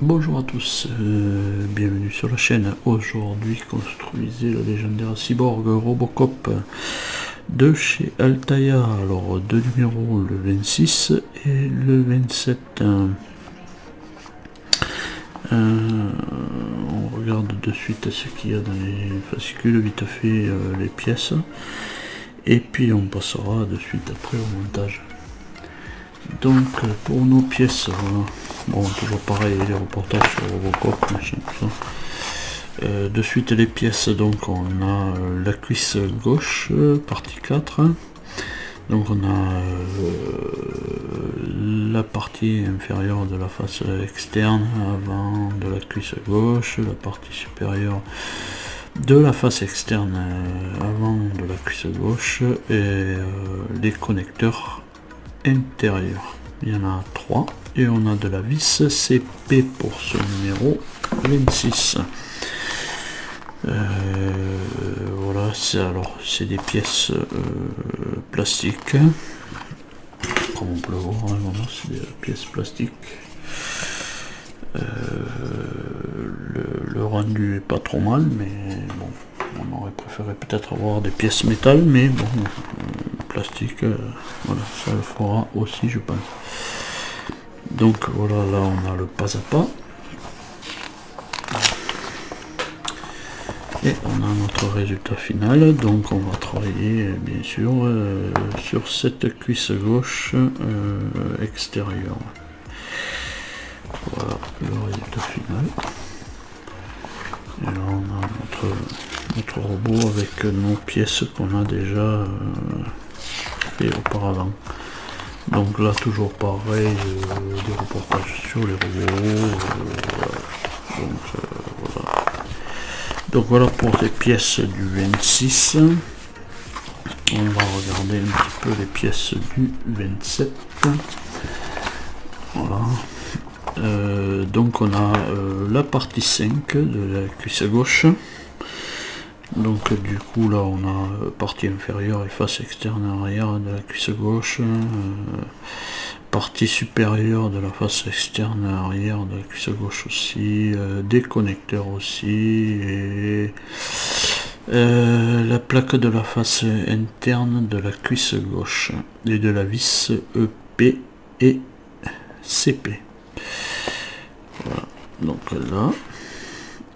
Bonjour à tous, bienvenue sur la chaîne. Aujourd'hui, construisez le légendaire cyborg Robocop de chez Altaïa. Alors, deux numéros, le 26 et le 27. On regarde de suite ce qu'il y a dans les fascicules, vite fait les pièces. Et puis on passera de suite après au montage. Donc pour nos pièces, bon toujours pareil, les reportages sur Robocop, machin, tout ça. De suite les pièces, donc on a la cuisse gauche, partie 4. Donc on a la partie inférieure de la face externe avant de la cuisse gauche, la partie supérieure de la face externe avant de la cuisse gauche et les connecteurs intérieurs. Il y en a 3 et on a de la vis CP pour ce numéro 26. Voilà, c'est des pièces plastiques, comme on peut le voir, hein, voilà, c'est des pièces plastiques. Le rendu est pas trop mal, mais bon, on aurait préféré peut-être avoir des pièces métal, mais bon, plastique, voilà, ça le fera aussi, je pense. Donc voilà, là on a le pas à pas. Et on a notre résultat final, donc on va travailler bien sûr sur cette cuisse gauche extérieure. Voilà le résultat final. Et là on a notre robot avec nos pièces qu'on a déjà fait auparavant. Donc là toujours pareil, des reportages sur les robots. Voilà. Donc voilà pour les pièces du 26. On va regarder un petit peu les pièces du 27. Voilà. Donc on a la partie 5 de la cuisse gauche. Donc du coup là on a partie inférieure et face externe arrière de la cuisse gauche, partie supérieure de la face externe arrière de la cuisse gauche aussi, des connecteurs aussi, et la plaque de la face interne de la cuisse gauche et de la vis EP et CP. Voilà, donc là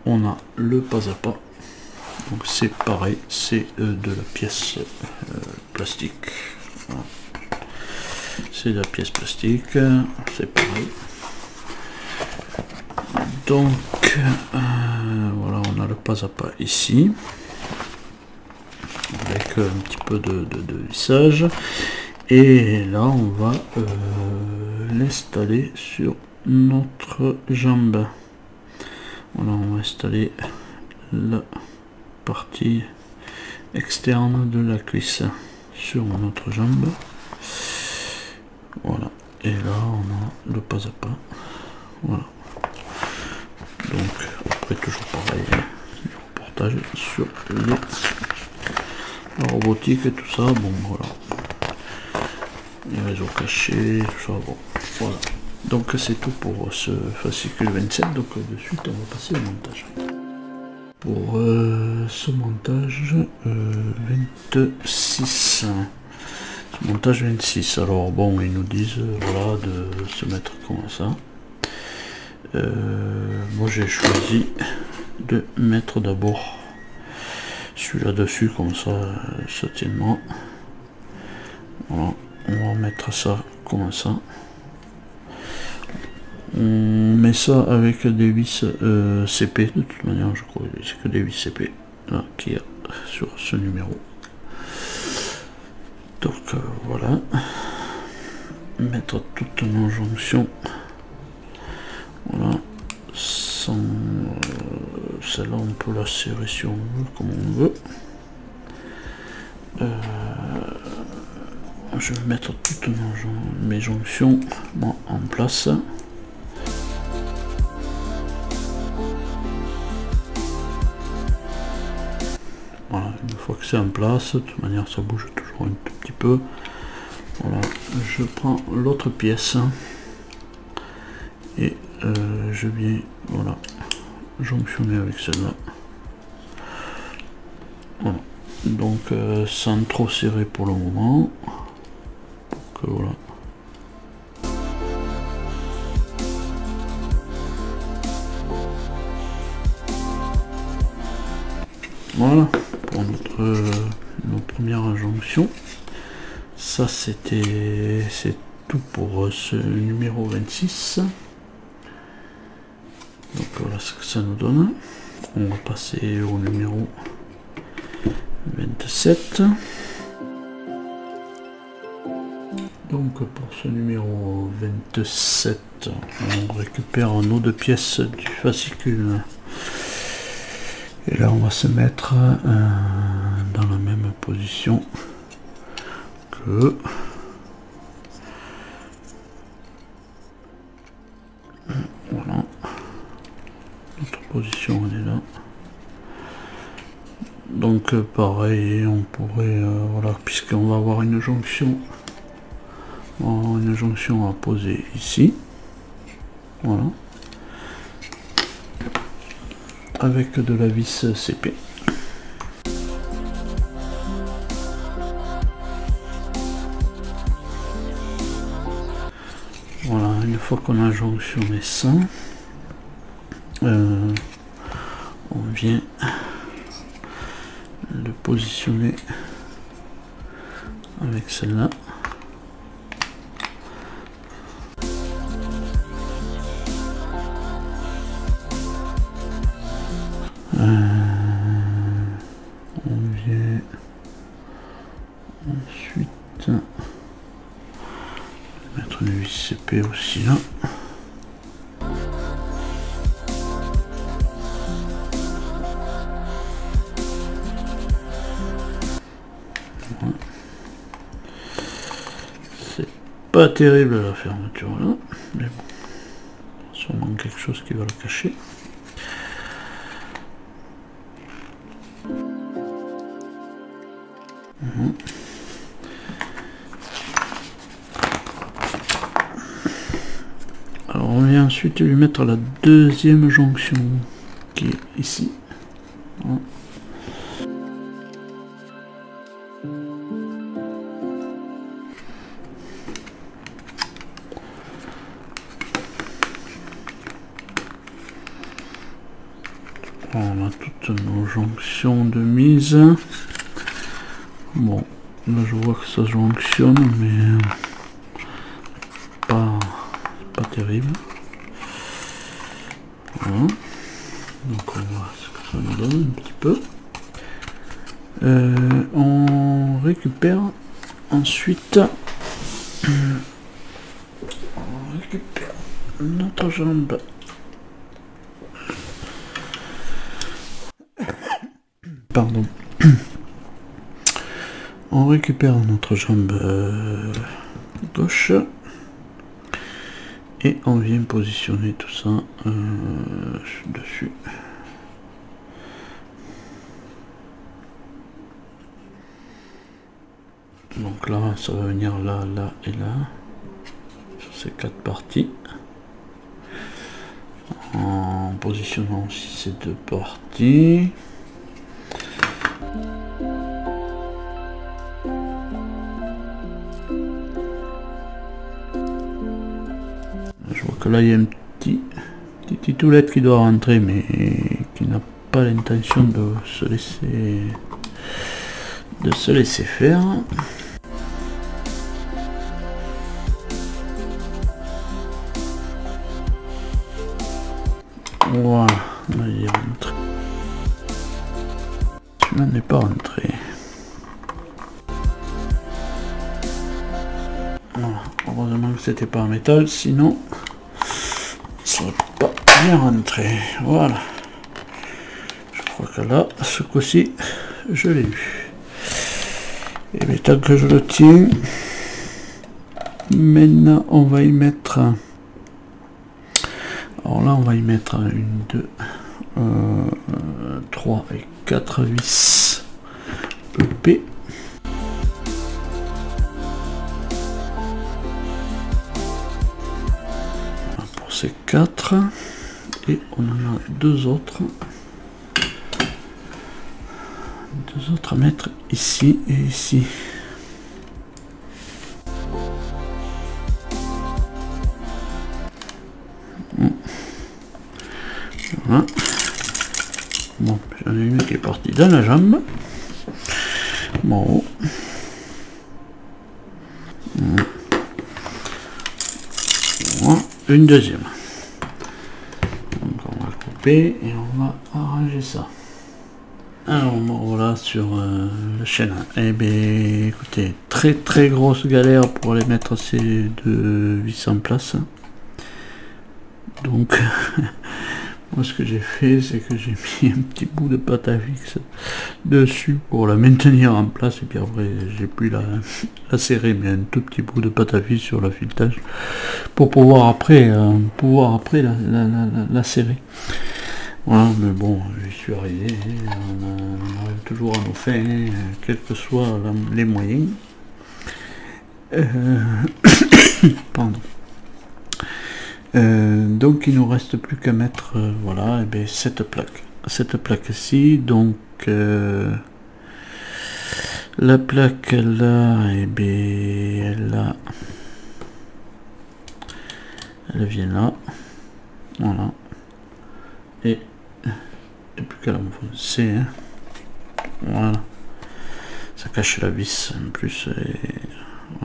on a le pas à pas, donc c'est pareil, c'est de la pièce plastique. Voilà. C'est de la pièce plastique, c'est pareil. Donc voilà, on a le pas à pas ici avec un petit peu de lissage, et là on va l'installer sur notre jambe. Voilà, on va installer la partie externe de la cuisse sur notre jambe. Voilà, et là on a le pas à pas. Voilà, donc après toujours pareil, hein, du reportage sur la robotique et tout ça. Bon voilà, les réseaux cachés, tout ça. Bon voilà, donc c'est tout pour ce fascicule 27. Donc de suite on va passer au montage. Pour ce montage 26, montage 26, alors bon, ils nous disent voilà de se mettre comme ça. Moi j'ai choisi de mettre d'abord celui-là dessus, comme ça ça tient droit. Voilà, on va mettre ça comme ça. On met ça avec des vis CP, de toute manière je crois que c'est que des vis CP là qu'il y a sur ce numéro. Donc voilà, mettre toutes nos jonctions, voilà, sans celle-là on peut la serrer si on veut, comme on veut. Je vais mettre toutes mes jonctions en place. Voilà, une fois que c'est en place, de toute manière ça bouge toujours un tout petit peu. Voilà, je prends l'autre pièce et je viens, voilà, jonctionner avec celle-là. Voilà. Donc sans trop serrer pour le moment. Pour que, voilà. Voilà pour notre première jonction. Ça c'est tout pour ce numéro 26. Donc voilà ce que ça nous donne. On va passer au numéro 27. Donc pour ce numéro 27, on récupère nos deux pièces du fascicule. Et là on va se mettre dans la même position que voilà. Notre position elle est là. Donc pareil, on pourrait voilà, puisqu'on va avoir une jonction à poser ici, voilà, avec de la vis CP. Voilà, une fois qu'on a jonctionné ça, on vient le positionner avec celle-là. On vient ensuite mettre une vis CP aussi là. Voilà. C'est pas terrible la fermeture là, mais bon, sûrement quelque chose qui va le cacher. Alors on vient ensuite lui mettre la deuxième jonction qui est ici. Voilà. On a toutes nos jonctions de mise. Bon, là je vois que ça jonctionne, mais pas terrible. Voilà. Donc on voit ce que ça nous donne un petit peu. On récupère ensuite notre jambe. Pardon. On récupère notre jambe gauche et on vient positionner tout ça dessus. Donc là, ça va venir là, là et là, sur ces quatre parties. En positionnant aussi ces deux parties. Je vois que là il y a une petite toulette qui doit rentrer, mais qui n'a pas l'intention de se laisser faire. Voilà, là il est rentré. Celui-là n'est pas rentré. Voilà, heureusement que c'était pas en métal, sinon ça serait pas bien rentré. Voilà. Je crois que là, ce coup-ci, je l'ai eu. Et bien tant que je le tiens, maintenant on va y mettre. Alors là on va y mettre 1, 2, 3 et 4 vis EP. Pour ces 4. et on en a deux autres à mettre ici et ici. Voilà. Bon, j'en ai une qui est partie dans la jambe. Bon. Voilà. Une deuxième. Donc on va couper et on va arranger ça. Alors voilà sur la chaîne. Eh bien écoutez, très grosse galère pour aller mettre ces deux vis en place. Donc moi ce que j'ai fait, c'est que j'ai mis un petit bout de pâte à fixe dessus pour la maintenir en place, et puis après j'ai pu la serrer, mais un tout petit bout de pâte à fixe sur l'affiletage pour pouvoir après la serrer. Voilà, mais bon, j'y suis arrivé, on arrive toujours à nos fins, quels que soient les moyens. Pardon. Donc il nous reste plus qu'à mettre voilà, et bien, cette plaque-ci. Donc la plaque là, et bien elle vient là, voilà, et plus qu'à l'enfoncer, hein. Voilà, ça cache la vis en plus, et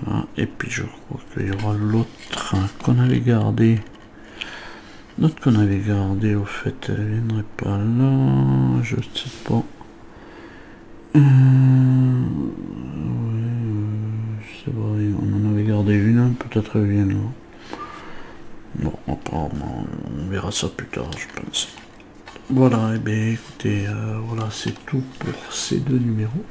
voilà. Et puis je crois qu'il y aura l'autre qu'on avait gardé. L'autre qu'on avait gardé, au fait, elle viendrait pas là, je sais pas. Ouais, je sais pas, on en avait gardé une, peut-être elle vient là. Bon, apparemment, on verra ça plus tard, je pense. Voilà, et bien écoutez, voilà, c'est tout pour ces deux numéros.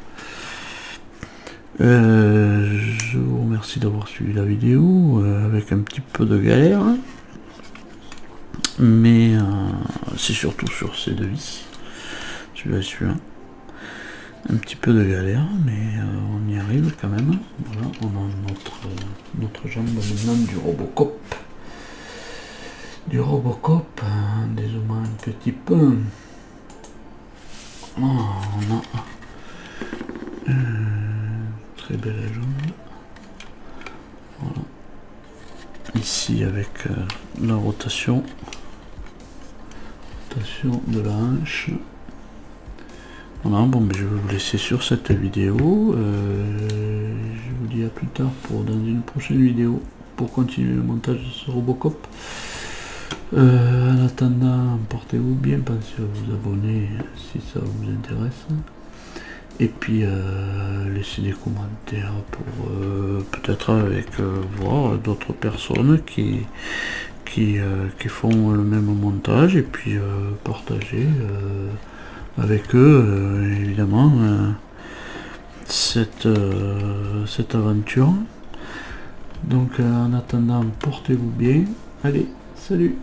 Je vous remercie d'avoir suivi la vidéo, avec un petit peu de galère. Mais c'est surtout sur ces deux vis, celui-là et celui-là, un petit peu de galère, mais on y arrive quand même. Voilà, on a notre jambe maintenant du Robocop, dézoomant un petit peu. Oh, on a très belle jambe. Voilà. Ici avec la rotation de la hanche. Voilà, bon, mais je vais vous laisser sur cette vidéo. Je vous dis à plus tard dans une prochaine vidéo pour continuer le montage de ce Robocop. En attendant, portez-vous bien, pensez à vous abonner si ça vous intéresse. Et puis laissez des commentaires pour peut-être avec voir d'autres personnes qui font le même montage, et puis partager avec eux évidemment cette aventure. Donc en attendant, portez-vous bien, allez, salut.